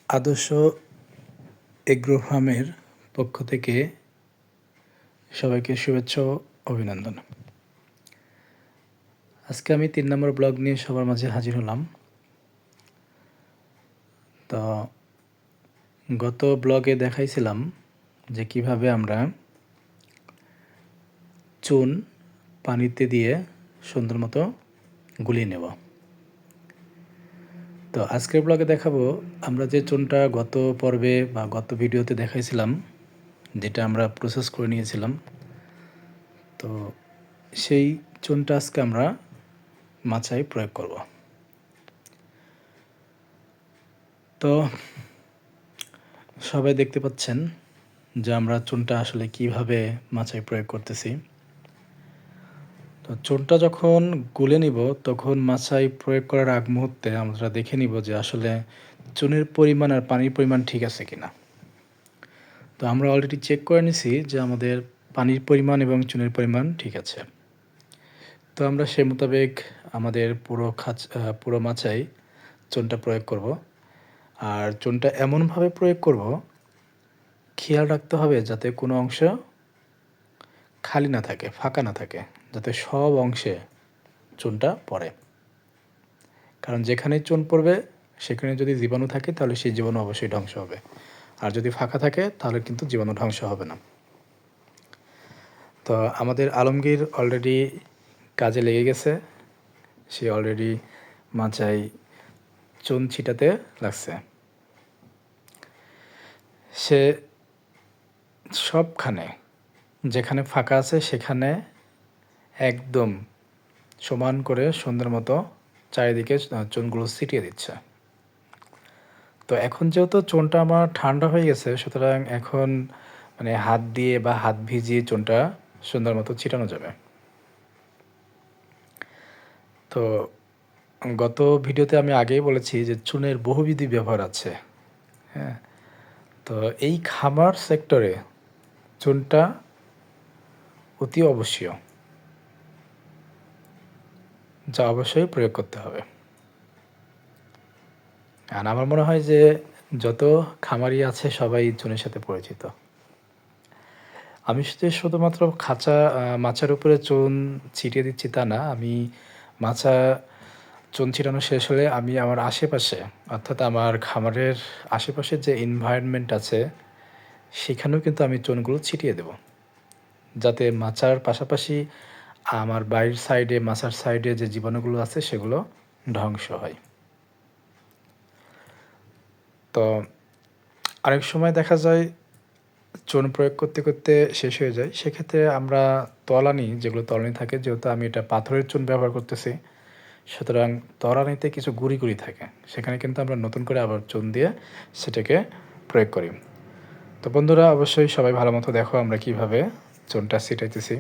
আদর্শ এগ্রো ফার্মের পক্ষ থেকে সবাইকে শুভেচ্ছা ও অভিনন্দন। আজকে আমি 3 নম্বর ব্লগ নিয়ে সবার মাঝে হাজির হলাম। তো গত ব্লগে দেখাইছিলাম যে কিভাবে আমরা চুন পানিতে দিয়ে সুন্দর মতো গুলিয়ে নেব। তো আজকের ব্লগে দেখাবো আমরা যে চুনটা গত পর্বে বা গত ভিডিওতে দেখাইছিলাম, যেটা আমরা প্রসেস করে নিয়েছিলাম, তো সেই চুনটা আজকে আমরা মাচায় প্রয়োগ করব। তো সবাই দেখতে পাচ্ছেন যে আমরা চুনটা আসলে কিভাবে মাচায় প্রয়োগ করতেছি। তো চুনটা যখন গুলে নিব তখন মাচায় প্রয়োগ করার আগ মুহূর্তে আমরা দেখে নিব যে আসলে চুনের পরিমাণ আর পানির পরিমাণ ঠিক আছে কিনা। তো আমরা অলরেডি চেক করে নিছি যে আমাদের পানির পরিমাণ এবং চুনের পরিমাণ ঠিক আছে। তো আমরা সেই মোতাবেক আমাদের পুরো মাচায় চুনটা প্রয়োগ করব। আর চুনটা এমনভাবে প্রয়োগ করব, খেয়াল রাখতে হবে যাতে কোনো অংশ খালি না থাকে, ফাঁকা না থাকে, যাতে সব অংশে চুনটা পড়ে। কারণ যেখানেই চুন পড়বে সেখানে যদি জীবাণু থাকে তাহলে সেই জীবাণু অবশ্যই ধ্বংস হবে, আর যদি ফাঁকা থাকে তাহলে কিন্তু জীবাণু ধ্বংস হবে না। তো আমাদের আলমগীর অলরেডি কাজে লেগে গেছে, সে অলরেডি মাচায় চুন ছিটাতে লাগছে। সে সবখানে যেখানে ফাঁকা আছে সেখানে একদম সমান করে সুন্দর মতো চারিদিকে চুনগুলো ছিটিয়ে দিচ্ছে। তো এখন যেহেতু চুনটা আমার ঠান্ডা হয়ে গেছে, সুতরাং এখন হাত দিয়ে বা হাত ভিজিয়ে চুনটা সুন্দর মতো ছিটানো যাবে। তো গত ভিডিওতে আমি আগেই বলেছি যে চুনের বহুবিধ ব্যবহার আছে। হ্যাঁ, তো এই খামার সেক্টরে চুনটা অতি আবশ্যকীয়, যা অবশ্যই প্রয়োগ করতে হবে। আর আমার মনে হয় যে যত খামারি আছে সবাই চুনের সাথে পরিচিত। আমি শুধুমাত্র মাচার উপরে চুন ছিটিয়ে দিচ্ছি তা না, আমি মাচা চুন ছিটানো শেষ হলে আমি আমার আশেপাশে, অর্থাৎ আমার খামারের আশেপাশে যে এনভায়রনমেন্ট আছে সেখানেও কিন্তু আমি চুনগুলো ছিটিয়ে দেব, যাতে মাচার পাশাপাশি আমার বাড়ির সাইডে, মাচার সাইডে যে জীবাণুগুলো আছে সেগুলো ধ্বংস হয়। তো আরেক সময় দেখা যায় চুন প্রয়োগ করতে করতে শেষ হয়ে যায়, সেক্ষেত্রে আমরা যেগুলো তলানি থাকে, যেহেতু আমি এটা পাথরের চুন ব্যবহার করতেছি, সুতরাং তলানিতে কিছু গুঁড়ি গুঁড়ি থাকে, সেখানে কিন্তু আমরা নতুন করে আবার চুন দিয়ে সেটাকে প্রয়োগ করি। তো বন্ধুরা, অবশ্যই সবাই ভালো মতো দেখো আমরা কিভাবে চুনটা ছিটাইতেছি।